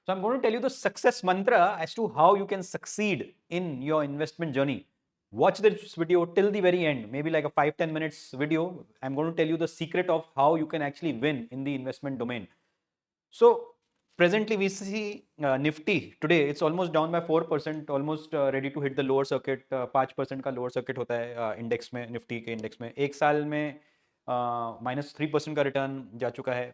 So I'm going to tell you the success mantra as to how you can succeed in your investment journey. Watch this video till the very end, maybe like a 5-10 minutes video. I'm going to tell you the secret of how you can actually win in the investment domain. So presently we see Nifty today, it's almost down by 4%, almost ready to hit the lower circuit. 5% का lower circuit होता है index में, Nifty के index में एक साल में -3% का रिटर्न जा चुका है.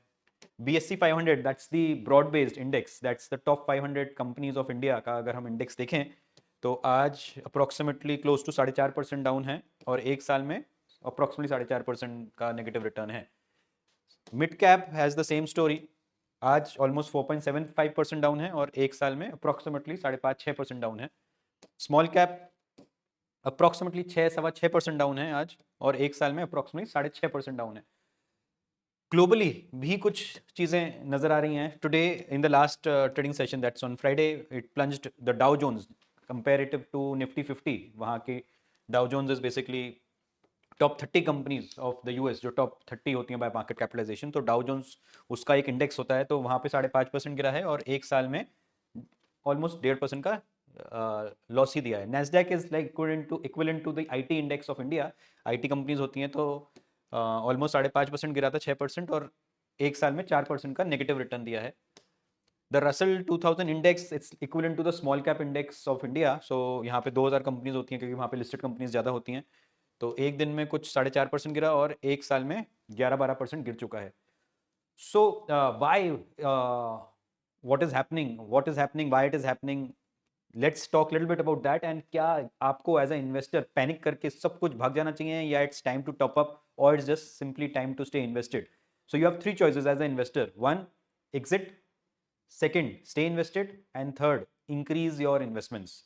BSE 500, that's the broad based index, that's the top 500 companies of India का अगर हम इंडेक्स देखें तो आज अप्रोक्सीमेटली क्लोज टू 4.5% डाउन है और एक साल में अप्रोक्सीमेटली 4.5% का नेगेटिव रिटर्न है. Mid cap has the same story, आज ऑलमोस्ट 4.75% डाउन है और एक साल में अप्रोक्सीमेटली 5.5-6% डाउन है. स्मॉल कैप अप्रोक्सीमेटली 6-6.25% डाउन है आज और एक साल में अप्रोक्सीमेटली 6.5% डाउन है. ग्लोबली भी कुछ चीजें नजर आ रही हैं. Today in the last trading session, that's on Friday, it plunged the Dow Jones comparative to Nifty 50. वहाँ की Dow Jones is basically top 30 companies of the US, जो टॉप 30 होती हैं बाय मार्केट कैपिटलाइजेशन. तो डाउ जोन्स उसका एक index होता है, तो वहाँ पे 5.5% गिरा है और एक साल में ऑलमोस्ट 1.5% का लॉस ही दिया है. Nasdaq is like equivalent to the IT index of India. IT companies होती हैं तो ऑलमोस्ट 5.5% गिरा था, 6% और एक साल में 4% का नेगेटिव रिटर्न दिया है. The Russell 2000 index, it's equivalent to the small cap index of India. So यहाँ पे 2000 कंपनीज होती हैं क्योंकि वहाँ पे लिस्टेड कंपनीज ज़्यादा होती हैं. तो एक दिन में कुछ 4.5% गिरा और एक साल में 11-12% गिर चुका है. So why, what is happening, why it is happening, let's talk little bit about that. And क्या आपको एज अ इन्वेस्टर पैनिक करके सब कुछ भाग जाना चाहिए या it's time to top up और it's just simply time to stay invested. So you have 3 choices as a investor. 1, exit. Second, stay invested. And third, increase your investments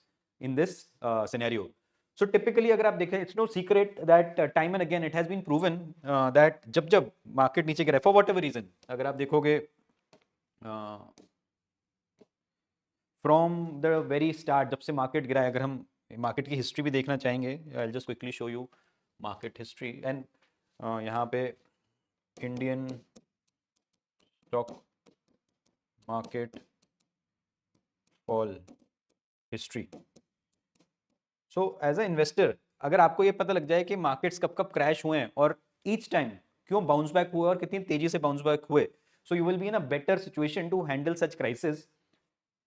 in this scenario. So typically अगर आप देखें, it's no secret that time and again it has been proven that जब market नीचे गिरा for whatever reason, अगर आप देखोगे from the very start, जब से मार्केट गिरा है, अगर हम मार्केट की हिस्ट्री भी देखना चाहेंगे, I will just quickly show you market history. And यहाँ पे Indian stock market fall history. So as a investor अगर आपको ये पता लग जाए कि मार्केट्स कब कब क्रैश हुए हैं और ईच टाइम क्यों बाउंस बैक हुए और कितनी तेजी से बाउंस बैक हुए, so you will be in a better situation to handle such crisis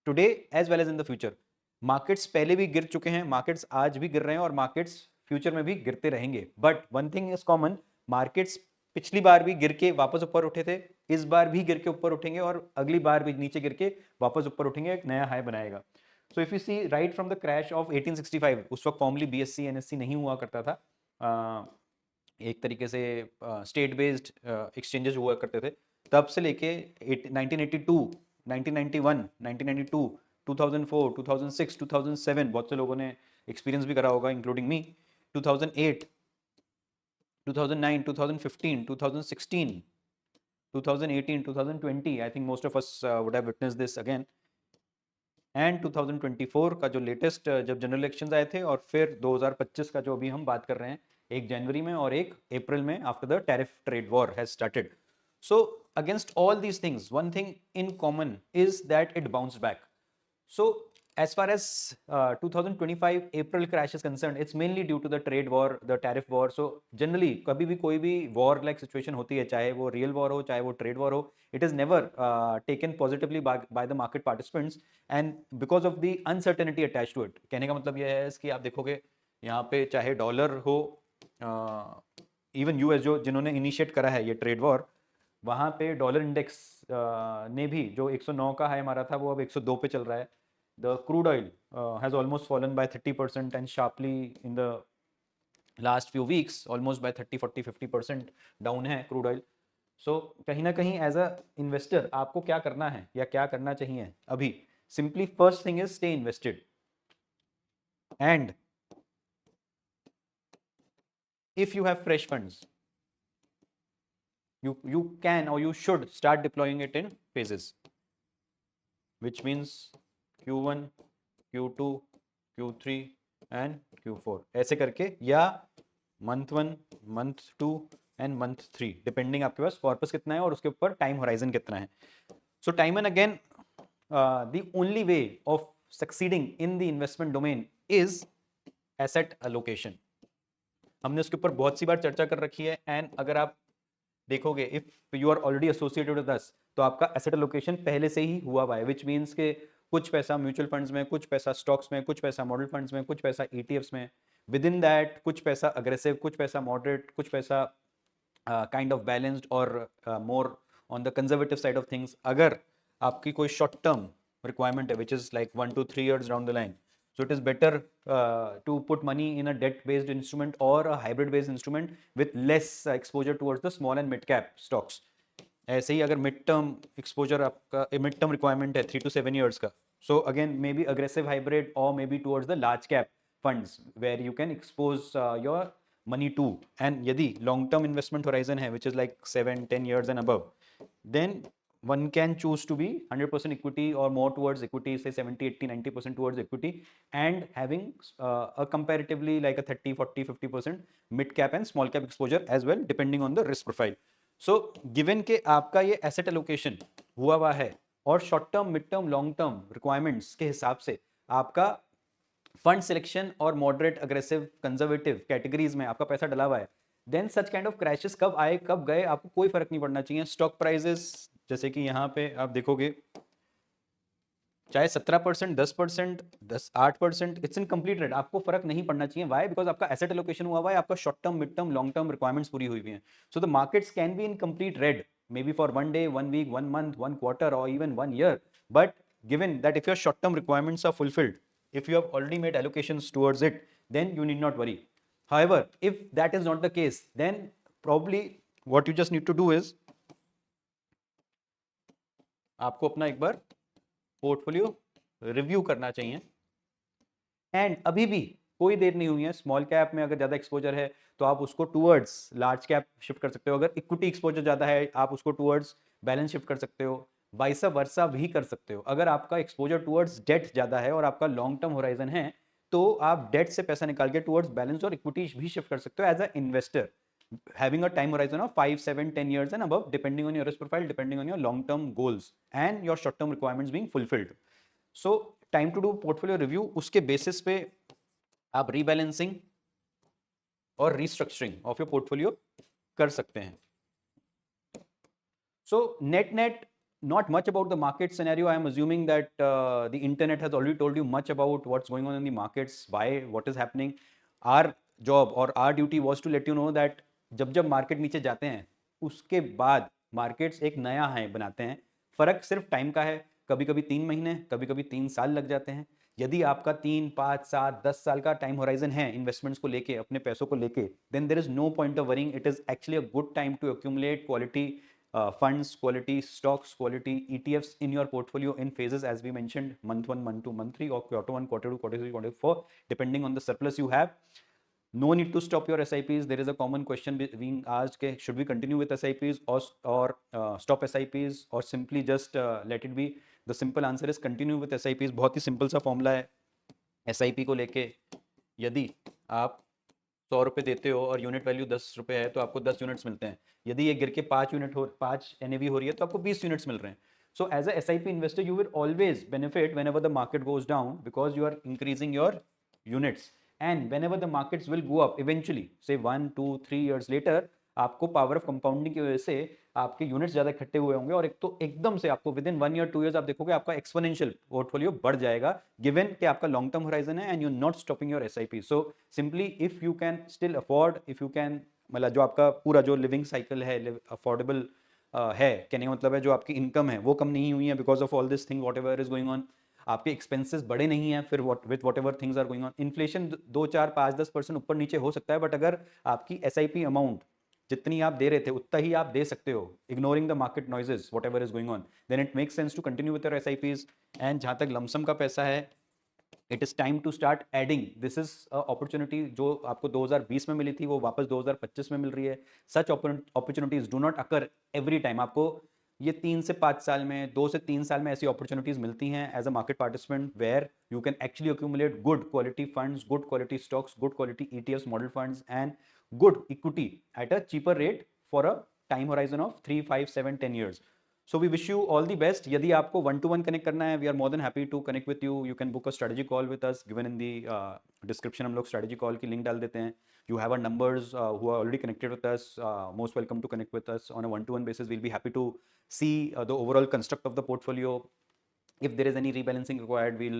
today as well as in the future. Markets पहले भी गिर चुके हैं, मार्केट्स आज भी गिर रहे हैं और मार्केट्स फ्यूचर में भी गिरते रहेंगे. But one thing is common, markets पिछली बार भी गिर के वापस ऊपर उठे थे, इस बार भी गिर के ऊपर उठेंगे और अगली बार भी नीचे गिर के वापस ऊपर उठेंगे, एक नया हाई बनाएगा. So if you see right from the crash of 1865, उस वक्त फॉर्मली बीएससी एनएससी नहीं हुआ करता था, एक तरीके से स्टेट बेस्ड एक्सचेंजेस हुआ करते थे. तब से लेके 1982, 1991, 1992, 2004, 2006, 2007, बहुत से लोगों ने एक्सपीरियंस भी करा होगा including me. 2008, 2009, 2015, 2016, 2018, 2020, I think most of us would have witnessed this again. And 2024 का जो लेटेस्ट जब जनरल इलेक्शंस आए थे और फिर 2025 का जो अभी हम बात कर रहे हैं, एक जनवरी में और एक अप्रैल में after the tariff trade war has started. So against all these things one thing in common is that it bounce back. So as far as 2025 April crash is concerned, it's mainly due to the trade war, the tariff war. So generally कभी भी कोई भी war like situation होती है, चाहे वो real war हो चाहे वो trade war हो, it is never taken positively by the market participants and because of the uncertainty attached to it. कहने का मतलब यह है कि आप देखोगे यहाँ पे चाहे डॉलर हो, इवन यूएस जो जिन्होंने इनिशिएट करा है ये ट्रेड वॉर, वहाँ पे डॉलर इंडेक्स ने भी जो 109 का हाई मारा था वो अब 102 पे चल रहा है. The crude oil has almost fallen by 30% and sharply in the last few weeks, almost by 30-40-50% down है क्रूड ऑयल. सो कहीं ना कहीं एज अ इन्वेस्टर आपको क्या करना है या क्या करना चाहिए अभी, simply first thing is stay invested. And if you have fresh funds, you can or you should start deploying it in phases, which means Q1, Q2, Q3 and Q4 ऐसे करके, या month 1, month 2 and month 3, depending आपके पास corpus कितना है और उसके ऊपर time horizon कितना है. सो time and again the only way of succeeding in the investment domain is asset allocation. हमने उसके ऊपर बहुत सी बार चर्चा कर रखी है, एंड अगर आप देखोगे if you are already associated with us, तो आपका एसेट एलोकेशन पहले से ही हुआ हुआ है, विच मीन्स के कुछ पैसा म्यूचुअल फंड्स में, कुछ पैसा स्टॉक्स में, कुछ पैसा मॉडल फंड्स में, कुछ पैसा ईटीएफ्स में, विद इन दैट कुछ पैसा अग्रेसिव, कुछ पैसा मॉडरेट, कुछ पैसा काइंड ऑफ बैलेंस्ड और more on the conservative side of things. अगर आपकी कोई शॉर्ट टर्म रिक्वायरमेंट है which is like 1 to 3 years down the line, so it is better to put money in a debt based instrument or a hybrid based instrument with less exposure towards the small and mid cap stocks. ऐसे ही अगर mid term exposure आपका mid term requirement है 3 to 7 years का, so again maybe aggressive hybrid or maybe towards the large cap funds where you can expose your money to. And यदि long term investment horizon है which is like 7-10 years and above, then one can choose to be 100% equity or more towards equity, say 70-80-90% towards equity, and having a comparatively like a 30-40-50% mid cap and small cap exposure as well, depending on the risk profile. So given के आपका ये asset allocation हुआ हुआ है और short term, mid term, long term requirements के हिसाब से आपका फंड सिलेक्शन और मॉडरेट, अग्रेसिव, कंजर्वेटिव कैटेगरीज में आपका पैसा डला हुआ है, then such kind of crashes कब आए कब गए आपको कोई फर्क नहीं पड़ना चाहिए. स्टॉक प्राइजेस जैसे कि यहाँ पे आप देखोगे चाहे 17%, 10%, 8%, इट्स इन कंप्लीट रेट, आपको फर्क नहीं पड़ना चाहिए. वाई? बिकॉज आपका एसेट एलोकेशन हुआ हुआ है, आपका short term, mid term, long term requirements पूरी हुई हुई हैं. So the markets can be in complete red may be for 1 day, 1 week, 1 month, 1 quarter or even 1 year, but given that if your short term requirements are fulfilled, if you have already made allocations towards it, then you need not worry. However, if that is not the case, then probably what you just need to do is आपको अपना एक बार portfolio review करना चाहिए. And अभी भी कोई देर नहीं हुई है. स्मॉल कैप में अगर ज़्यादा एक्सपोजर है तो आप उसको टूवर्ड्स लार्ज कैप शिफ्ट कर सकते हो. अगर इक्विटी एक्सपोजर ज़्यादा है आप उसको टूवर्ड्स बैलेंस शिफ्ट कर सकते हो. वाइसा वर्सा भी कर सकते हो. अगर आपका एक्सपोजर टूवर्ड्स डेट ज़्यादा है और आपका लॉन्ग टर्म होराइजन है तो आप डेट से पैसा निकाल के टूवर्ड्स बैलेंस और इक्विटी भी शिफ्ट कर सकते हो as a investor, having a time horizon of 5, 7, 10 years and above, depending on your risk profile, depending on your long-term goals and your short-term requirements being fulfilled. So time to do portfolio review. उसके basis पे आप rebalancing और restructuring of your portfolio कर सकते हैं. So net not much about the market scenario. I am assuming that the internet has already told you much about what's going on in the markets, why, what is happening. Our job or our duty was to let you know that जब market नीचे जाते हैं उसके बाद markets एक नया high बनाते हैं. फर्क सिर्फ टाइम का है. कभी कभी 3 महीने, कभी कभी 3 साल लग जाते हैं. यदि आपका 3, 5, 7, 10 साल का टाइम होराइजन है इन्वेस्टमेंट्स को लेके, अपने पैसों को लेके, then there is no point of worrying. It is actually a good time to accumulate quality funds, quality stocks, quality ETFs in your portfolio in phases as we mentioned, month 1, month 2, month 3, or quarter 1, quarter 2, quarter 3, quarter 4, depending on the surplus you have. No need to stop your SIPs. There is a common question being asked, okay, should we continue with SIPs or stop SIPs or simply just let it be? The simple answer is continue with SIPs. बहुत ही simple सा formula है SIP को लेके. यदि आप 100 रुपये देते हो और यूनिट वैल्यू 10 रुपये है तो आपको 10 यूनिट्स मिलते हैं. यदि ये गिर के 5 NAV हो रही है तो आपको 20 यूनिट्स मिल रहे हैं. So as a SIP investor, you will always benefit whenever the market goes down because you are increasing your units. And whenever the markets will go up eventually, say 1, 2, 3 years later, आपको power of compounding की वजह से आपके units ज़्यादा इकट्ठे हुए होंगे और एक तो एकदम से आपको विद इन 1 year 2 years आप देखोगे आपका एक्सपोनेंशियल पोर्टफोलियो बढ़ जाएगा, गिवन कि आपका लॉन्ग टर्म होराइजन है and you not stopping your SIP. So simply if you can still afford, if you can, मतलब जो आपका पूरा जो लिविंग साइकिल है अफोर्डेबल है, कहने का मतलब है जो आपकी इनकम है वो कम नहीं हुई है because of all this thing whatever is going on, आपके एक्सपेंसेस बड़े नहीं हैं फिर with whatever things are going on. Inflation 2, 4, 5, 10% ऊपर नीचे हो सकता है, बट अगर आपकी SIP अमाउंट जितनी आप दे रहे थे उतना ही आप दे सकते हो, ignoring the market noises whatever is going on, then it makes sense to continue with your SIPs. And जहाँ तक लमसम का पैसा है, it is time to start adding. This is opportunity जो आपको 2020 में मिली थी वो वापस 2025 में मिल रही है. Such opportunities do not occur every time. आपको ये 3 से 5 साल में, 2 से 3 साल में ऐसी अपॉर्चुनिटीज मिलती हैं as a market participant where you can actually accumulate good quality funds, good quality stocks, good quality ETFs, model funds and good equity at a cheaper rate for a time horizon of 3, 5, 7, 10 years. So we wish you all the best. यदि आपको 1-to-1 connect करना है, we are more than happy to connect with you. You can book a strategy call with us, given in the description हम लोग strategy call की link डाल देते हैं. You have our numbers who are already connected with us. Most welcome to connect with us on a one-to-one basis. We'll be happy to see the overall construct of the portfolio. If there is any rebalancing required, we'll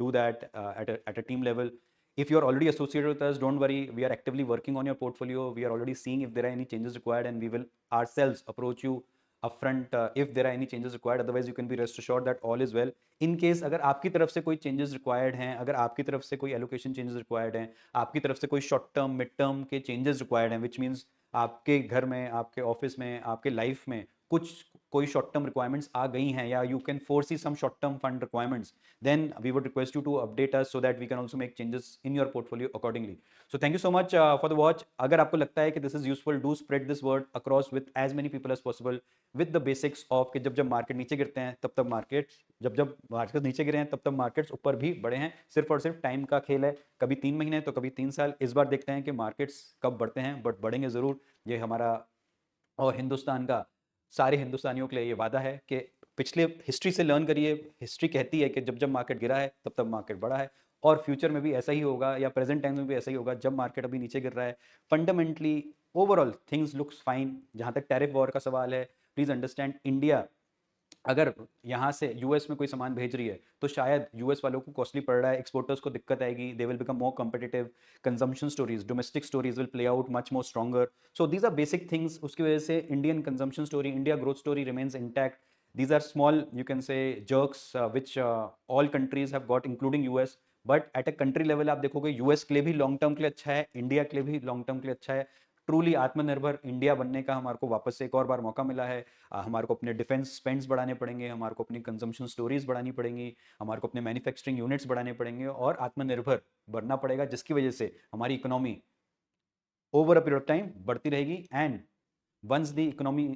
do that at a team level. If you're already associated with us, don't worry. We are actively working on your portfolio. We are already seeing if there are any changes required, and we will ourselves approach you upfront if there are any changes required. Otherwise, you can be rest assured that all is well. In case अगर आपकी तरफ से कोई changes required हैं, अगर आपकी तरफ से कोई एलोकेशन चेंजेस रिक्वायर्ड हैं, आपकी तरफ से कोई शॉर्ट टर्म मिड टर्म के चेंजेस रिक्वायर्ड हैं, विच मीन्स आपके घर में, आपके ऑफिस में, आपके लाइफ में कुछ कोई शॉर्ट टर्म रिक्वायरमेंट्स आ गई हैं, या you can foresee some short term fund requirements, then we would request you to update us so that we can also make changes in your portfolio accordingly. So thank you so much for the watch. अगर आपको लगता है कि this is useful, do spread this word across with as many people as possible with the basics of कि जब जब market नीचे गिरते हैं तब तब मार्केट्स, जब जब मार्केट्स नीचे गिरे हैं तब तब मार्केट्स ऊपर भी बढ़े हैं. सिर्फ और सिर्फ टाइम का खेल है, कभी 3 महीने तो कभी 3 साल. इस बार देखते हैं कि मार्केट्स कब बढ़ते हैं, बट बढ़ेंगे ज़रूर. ये हमारा और हिंदुस्तान का सारे हिंदुस्तानियों के लिए ये वादा है कि पिछले हिस्ट्री से लर्न करिए. हिस्ट्री कहती है कि जब जब मार्केट गिरा है तब तब मार्केट बढ़ा है, और फ्यूचर में भी ऐसा ही होगा, या प्रेजेंट टाइम में भी ऐसा ही होगा. जब मार्केट अभी नीचे गिर रहा है, fundamentally overall things looks fine. जहाँ तक टैरिफ वॉर का सवाल है, प्लीज़ अंडरस्टैंड, इंडिया अगर यहाँ से यूएस में कोई सामान भेज रही है तो शायद यूएस वालों को कॉस्टली पड़ रहा है, एक्सपोर्टर्स को दिक्कत आएगी, they will become more competitive, consumption stories, domestic stories will play out much more stronger. So these are basic things. उसकी वजह से Indian consumption story, India growth story remains intact. These are small, you can say, jerks which all countries have got, including US. But at a country level आप देखोगे US के लिए भी long term के लिए अच्छा है, इंडिया के लिए भी लॉन्ग टर्म के लिए अच्छा है. ट्रूली आत्मनिर्भर इंडिया बनने का हमारे को वापस से एक और बार मौका मिला है. हमारे को अपने डिफेंस स्पेंड्स बढ़ाने पड़ेंगे, हमारे को अपनी कंजम्पशन स्टोरीज बढ़ानी पड़ेंगी, हमारे को अपने मैन्युफैक्चरिंग यूनिट्स बढ़ाने पड़ेंगे और आत्मनिर्भर बनना पड़ेगा, जिसकी वजह से हमारी economy over a period of time बढ़ती रहेगी. And once the economy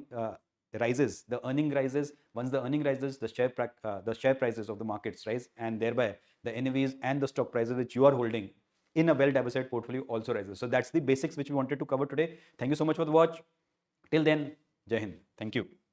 rises, the earning rises. Once the earning rises, the share prices of the markets rise, and thereby the NAVs and the stock prices which you are holding in a well diversified portfolio also rises. So that's the basics which we wanted to cover today. Thank you so much for the watch. Till then, Jai Hind. Thank you.